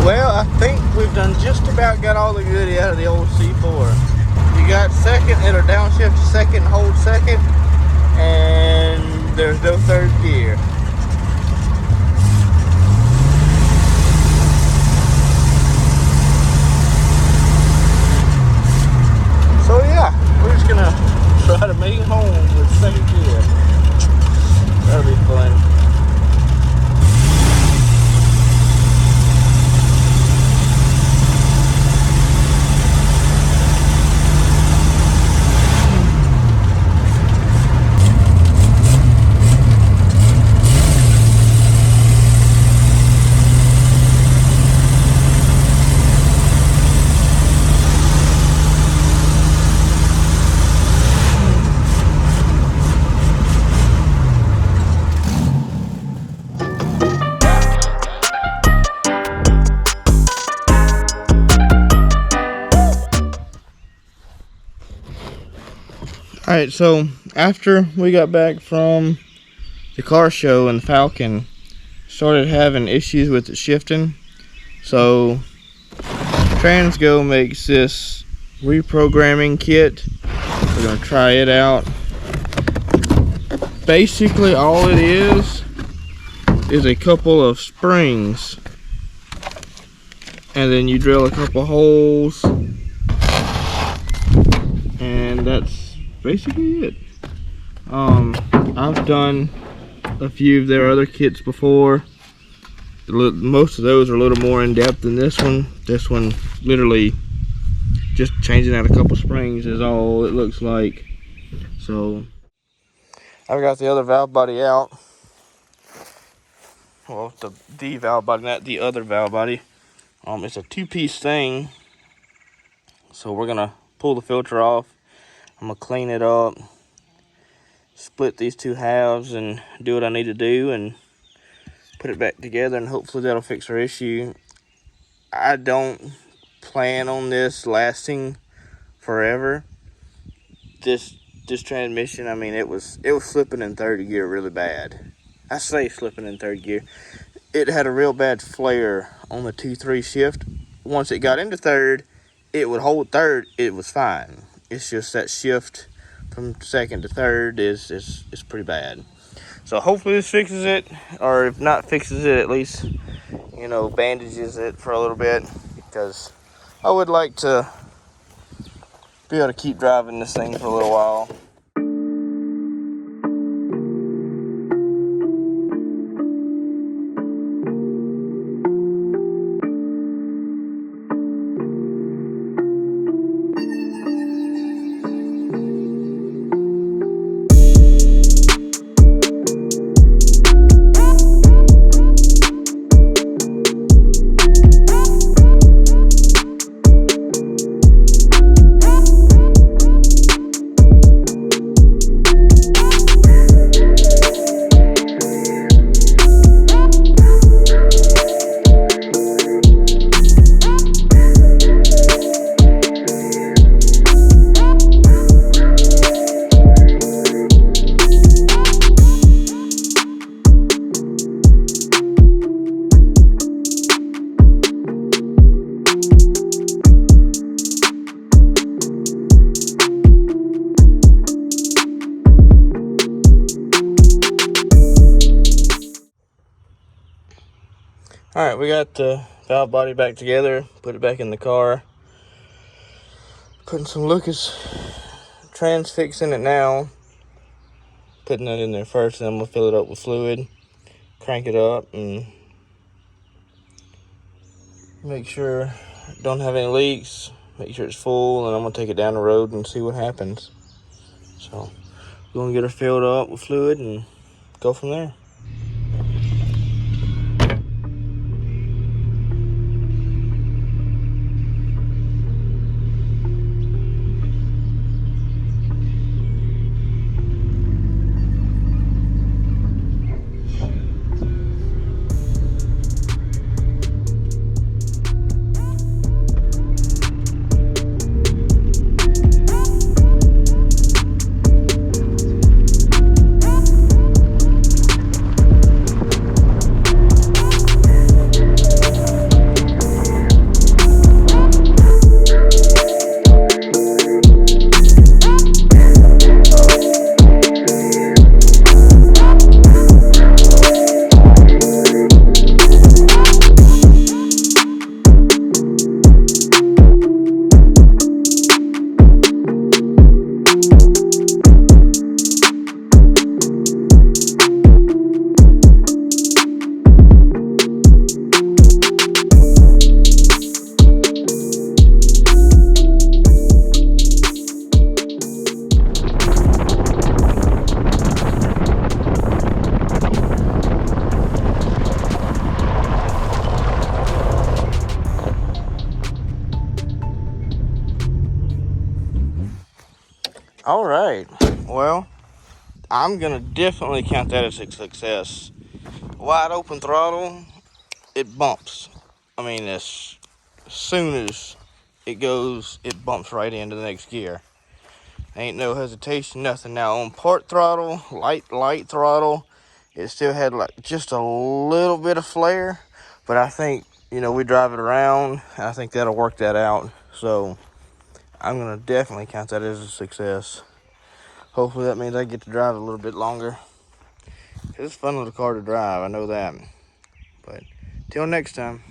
Well, I think we've done just about got all the goodie out of the old C4. You got second, it'll downshift to second, hold second, and there's no third gear. So yeah, we're just gonna try to make it home with second gear. That'll be fun. Alright, so after we got back from the car show and the Falcon, started having issues with it shifting. So Transgo makes this reprogramming kit. We're going to try it out. Basically all it is a couple of springs, and then you drill a couple holes, and that's basically it. I've done a few of their other kits before. Most of those are a little more in depth than this one. This one literally just changing out a couple springs is all it looks like. So I've got the other valve body out. Well, the valve body, not the other valve body. It's a two-piece thing. So we're gonna pull the filter off. I'm gonna clean it up, split these two halves, and do what I need to do and put it back together, and hopefully that'll fix our issue. I don't plan on this lasting forever. This transmission, I mean, it was slipping in third gear really bad. I say slipping in third gear. It had a real bad flare on the 2-3 shift. Once it got into third, it would hold third, it was fine. It's just that shift from second to third is pretty bad. So hopefully this fixes it, or if not fixes it, at least, you know, bandages it for a little bit, because I would like to be able to keep driving this thing for a little while. Alright, we got the valve body back together, put it back in the car. Putting some Lucas transfix in it now. Putting that in there first, and then I'm going to fill it up with fluid. Crank it up and make sure it don't have any leaks. Make sure it's full, and I'm going to take it down the road and see what happens. So, we're going to get her filled up with fluid and go from there. All right. Well, I'm gonna definitely count that as a success. Wide open throttle, it bumps. I mean, as soon as it goes, it bumps right into the next gear. Ain't no hesitation, nothing. Now on part throttle, light throttle, it still had like just a little bit of flare, but I think, you know, we drive it around, and I think that'll work that out. So I'm gonna definitely count that as a success. Hopefully that means I get to drive a little bit longer. It's a fun little car to drive, I know that. But till next time.